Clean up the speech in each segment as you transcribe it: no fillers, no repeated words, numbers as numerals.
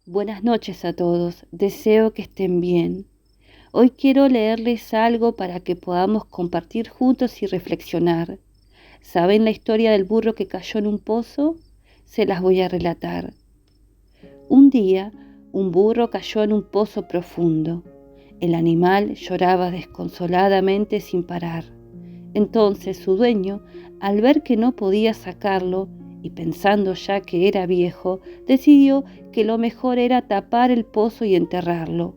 Buenas noches a todos, deseo que estén bien. Hoy quiero leerles algo para que podamos compartir juntos y reflexionar. ¿Saben la historia del burro que cayó en un pozo? Se las voy a relatar. Un día, un burro cayó en un pozo profundo. El animal lloraba desconsoladamente sin parar. Entonces su dueño, al ver que no podía sacarlo, y pensando ya que era viejo, decidió que lo mejor era tapar el pozo y enterrarlo.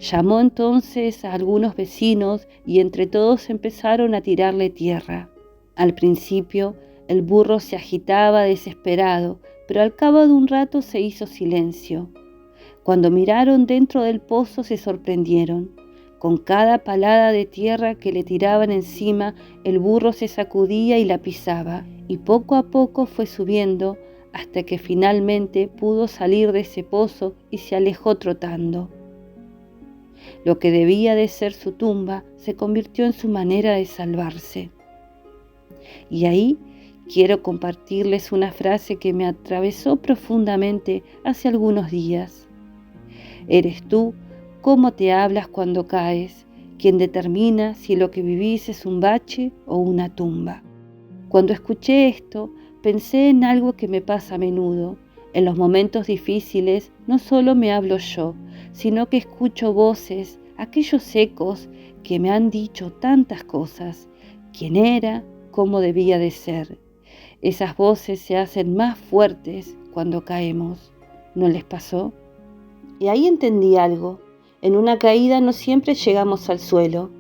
Llamó entonces a algunos vecinos y entre todos empezaron a tirarle tierra. Al principio, el burro se agitaba desesperado, pero al cabo de un rato se hizo silencio. Cuando miraron dentro del pozo se sorprendieron. Con cada palada de tierra que le tiraban encima, el burro se sacudía y la pisaba, y poco a poco fue subiendo hasta que finalmente pudo salir de ese pozo y se alejó trotando. Lo que debía de ser su tumba se convirtió en su manera de salvarse. Y ahí quiero compartirles una frase que me atravesó profundamente hace algunos días. Eres tú cómo te hablas cuando caes, quien determina si lo que vivís es un bache o una tumba. Cuando escuché esto, pensé en algo que me pasa a menudo. En los momentos difíciles no solo me hablo yo, sino que escucho voces, aquellos ecos que me han dicho tantas cosas, quién era, cómo debía de ser. Esas voces se hacen más fuertes cuando caemos. ¿No les pasó? Y ahí entendí algo. En una caída no siempre llegamos al suelo,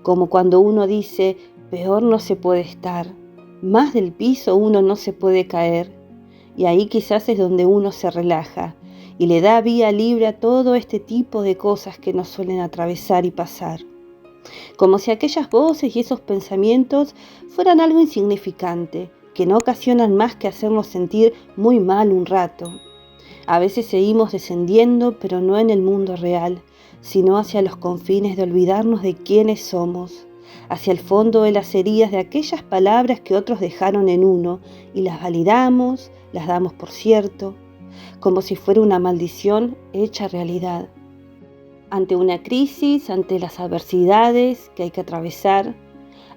como cuando uno dice, peor no se puede estar, más del piso uno no se puede caer. Y ahí quizás es donde uno se relaja y le da vía libre a todo este tipo de cosas que nos suelen atravesar y pasar. Como si aquellas voces y esos pensamientos fueran algo insignificante, que no ocasionan más que hacernos sentir muy mal un rato. A veces seguimos descendiendo, pero no en el mundo real, sino hacia los confines de olvidarnos de quiénes somos, hacia el fondo de las heridas de aquellas palabras que otros dejaron en uno y las validamos, las damos por cierto, como si fuera una maldición hecha realidad. Ante una crisis, ante las adversidades que hay que atravesar,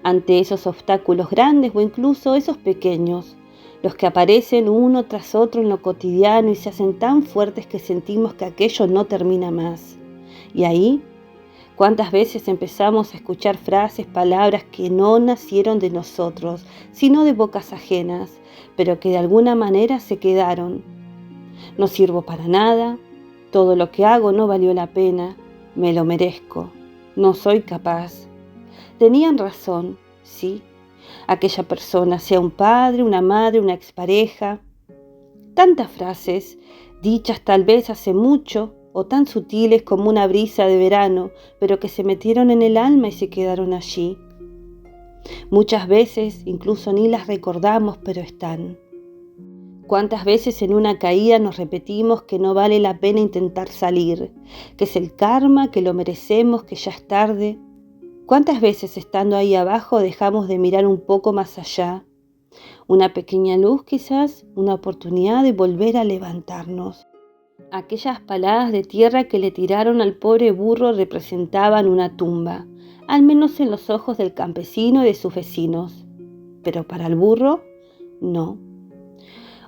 ante esos obstáculos grandes o incluso esos pequeños, los que aparecen uno tras otro en lo cotidiano y se hacen tan fuertes que sentimos que aquello no termina más. Y ahí, ¿cuántas veces empezamos a escuchar frases, palabras que no nacieron de nosotros, sino de bocas ajenas, pero que de alguna manera se quedaron? No sirvo para nada, todo lo que hago no valió la pena, me lo merezco, no soy capaz. Tenían razón, sí. Aquella persona, sea un padre, una madre, una expareja. Tantas frases, dichas tal vez hace mucho o tan sutiles como una brisa de verano, pero que se metieron en el alma y se quedaron allí. Muchas veces incluso ni las recordamos, pero están. ¿Cuántas veces en una caída nos repetimos que no vale la pena intentar salir, que es el karma, que lo merecemos, que ya es tarde? ¿Cuántas veces estando ahí abajo dejamos de mirar un poco más allá? Una pequeña luz quizás, una oportunidad de volver a levantarnos. Aquellas paladas de tierra que le tiraron al pobre burro representaban una tumba, al menos en los ojos del campesino y de sus vecinos. Pero para el burro, no.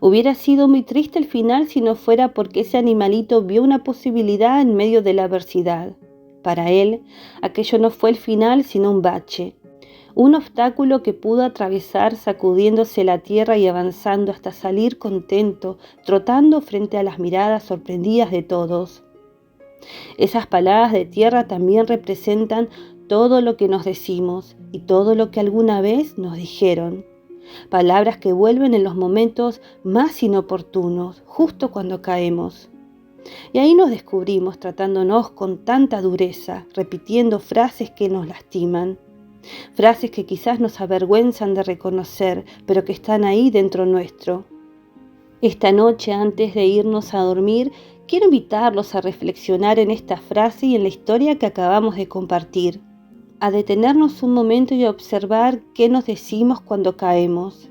Hubiera sido muy triste el final si no fuera porque ese animalito vio una posibilidad en medio de la adversidad. Para él, aquello no fue el final, sino un bache, un obstáculo que pudo atravesar sacudiéndose la tierra y avanzando hasta salir contento, trotando frente a las miradas sorprendidas de todos. Esas paladas de tierra también representan todo lo que nos decimos y todo lo que alguna vez nos dijeron. Palabras que vuelven en los momentos más inoportunos, justo cuando caemos. Y ahí nos descubrimos tratándonos con tanta dureza, repitiendo frases que nos lastiman, frases que quizás nos avergüenzan de reconocer, pero que están ahí dentro nuestro. Esta noche, antes de irnos a dormir, quiero invitarlos a reflexionar en esta frase y en la historia que acabamos de compartir, a detenernos un momento y a observar qué nos decimos cuando caemos,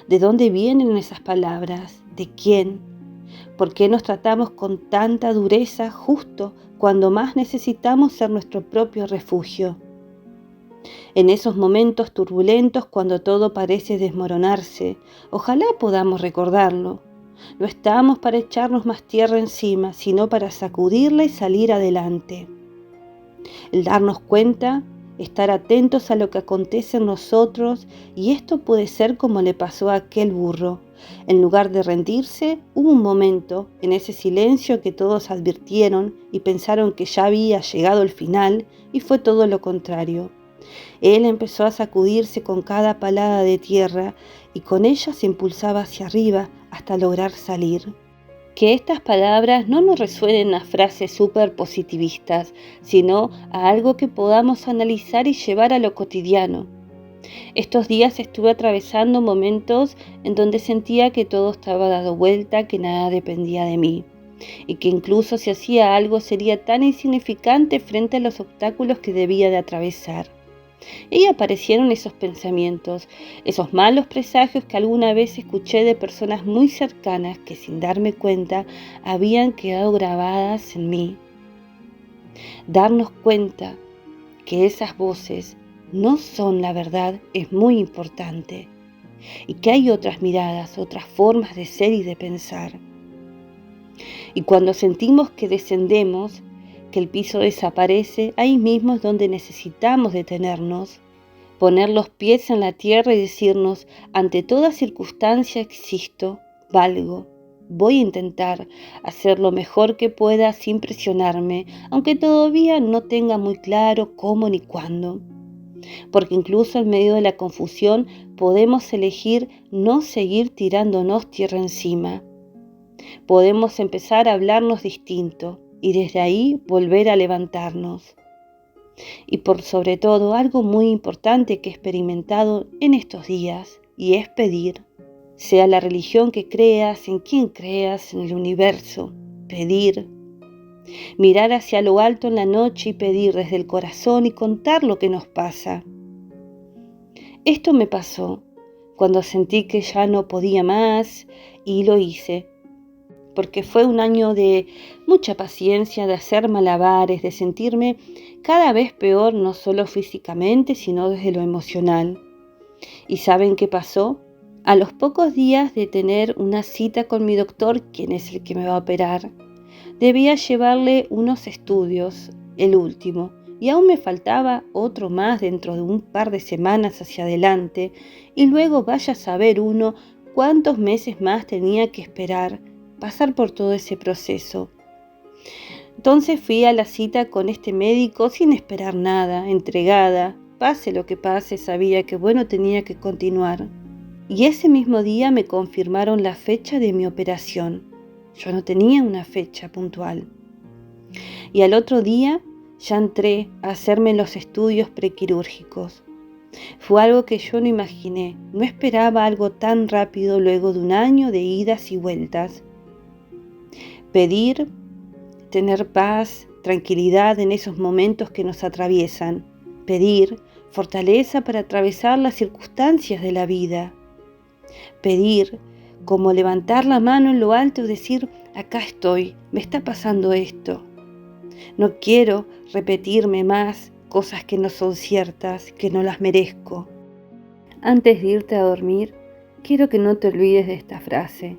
de dónde vienen esas palabras, de quién. ¿Por qué nos tratamos con tanta dureza justo cuando más necesitamos ser nuestro propio refugio? En esos momentos turbulentos, cuando todo parece desmoronarse, ojalá podamos recordarlo. No estamos para echarnos más tierra encima, sino para sacudirla y salir adelante. El darnos cuenta, estar atentos a lo que acontece en nosotros, y esto puede ser como le pasó a aquel burro. En lugar de rendirse, hubo un momento, en ese silencio, que todos advirtieron y pensaron que ya había llegado el final, y fue todo lo contrario. Él empezó a sacudirse con cada palada de tierra y con ella se impulsaba hacia arriba hasta lograr salir. Que estas palabras no nos resuenen a frases súper positivistas, sino a algo que podamos analizar y llevar a lo cotidiano. Estos días estuve atravesando momentos en donde sentía que todo estaba dado vuelta, que nada dependía de mí, y que incluso si hacía algo sería tan insignificante frente a los obstáculos que debía de atravesar. Y aparecieron esos pensamientos, esos malos presagios que alguna vez escuché de personas muy cercanas que sin darme cuenta habían quedado grabadas en mí. Darnos cuenta que esas voces no son la verdad es muy importante y que hay otras miradas, otras formas de ser y de pensar. Y cuando sentimos que descendemos, que el piso desaparece, ahí mismo es donde necesitamos detenernos, poner los pies en la tierra y decirnos, ante toda circunstancia existo, valgo, voy a intentar hacer lo mejor que pueda sin presionarme, aunque todavía no tenga muy claro cómo ni cuándo. Porque incluso en medio de la confusión podemos elegir no seguir tirándonos tierra encima. Podemos empezar a hablarnos distinto y desde ahí volver a levantarnos. Y por sobre todo, algo muy importante que he experimentado en estos días, y es pedir. Sea la religión que creas, en quien creas, en el universo, pedir. Mirar hacia lo alto en la noche y pedir desde el corazón y contar lo que nos pasa. Esto me pasó cuando sentí que ya no podía más y lo hice. Porque fue un año de mucha paciencia, de hacer malabares, de sentirme cada vez peor, no solo físicamente, sino desde lo emocional. ¿Y saben qué pasó? A los pocos días de tener una cita con mi doctor, quien es el que me va a operar, debía llevarle unos estudios, el último, y aún me faltaba otro más dentro de un par de semanas hacia adelante, y luego vaya a saber uno cuántos meses más tenía que esperar, pasar por todo ese proceso. Entonces fui a la cita con este médico sin esperar nada, entregada, pase lo que pase, sabía que tenía que continuar. Y ese mismo día me confirmaron la fecha de mi operación. Yo no tenía una fecha puntual. Y al otro día ya entré a hacerme los estudios prequirúrgicos. Fue algo que yo no imaginé, no esperaba algo tan rápido luego de un año de idas y vueltas. Pedir, tener paz, tranquilidad en esos momentos que nos atraviesan. Pedir fortaleza para atravesar las circunstancias de la vida. Pedir, como levantar la mano en lo alto y decir, acá estoy, me está pasando esto. No quiero repetirme más cosas que no son ciertas, que no las merezco. Antes de irte a dormir, quiero que no te olvides de esta frase.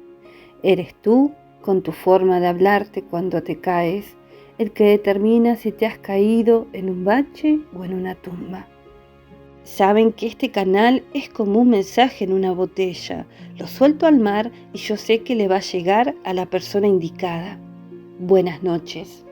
Eres tú, con tu forma de hablarte cuando te caes, el que determina si te has caído en un bache o en una tumba. Saben que este canal es como un mensaje en una botella. Lo suelto al mar y yo sé que le va a llegar a la persona indicada. Buenas noches.